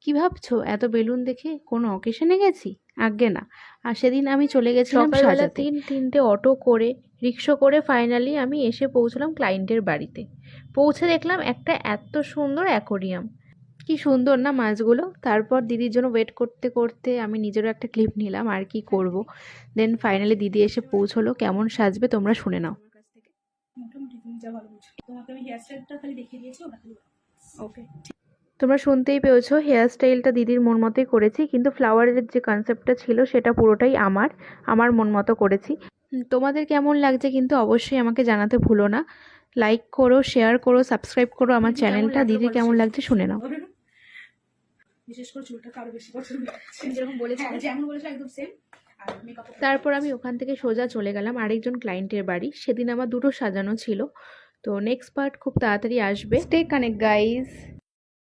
কি ভাবছো এত বেলুন দেখে? কোনো অকেশনে গেছি? আজ্ঞে না। আর সেদিন আমি চলে গেছিলাম সকালবেলা সাজাতে। তিনটে অটো করে, রিক্সা করে ফাইনালি আমি এসে পৌঁছলাম ক্লায়েন্টের বাড়িতে। পৌঁছে দেখলাম একটা এত সুন্দর অ্যাকোরিয়াম। কি সুন্দর না মাছগুলো। তারপর দিদির জন্য ওয়েট করতে করতে আমি নিজেরও একটা ক্লিপ নিলাম, আর কি করব। দেন ফাইনালি দিদি এসে পৌঁছলো। কেমন সাজবে তোমরা শুনে নাও। মোটামুটি তুমি যা ভালো বুঝো। তোমাকে আমি হেয়ার স্টাইলটা খালি দেখিয়ে দিয়েছি, ওটা খালি ওকে। তোমরা শুনতেই পেয়েছো, হেয়ার স্টাইলটা দিদির মন মতোই করেছি, কিন্তু ফ্লাওয়ারের যে কনসেপ্টটা ছিল সেটা পুরোটাই আমার মন মতো করেছি। তোমাদের কেমন লাগছে কিন্তু অবশ্যই আমাকে জানাতে ভুলো না। লাইক করো, শেয়ার করো, সাবস্ক্রাইব করো আমার চ্যানেলটা। দিদির কেমন লাগছে শুনে নাও। বিশেষ করে চুলটা আরো বেশি পছন্দ লাগছে, যেরকম বলেছি, যেমন বলেছো একদম সেম। আর মেকআপ তারপর আমি ওখান থেকে সোজা চলে গেলাম আরেকজন ক্লায়েন্টের বাড়ি। সেদিন আমার দুটো সাজানো ছিল। তো নেক্সট পার্ট খুব তাড়াতাড়ি আসবে। Stay connect guys.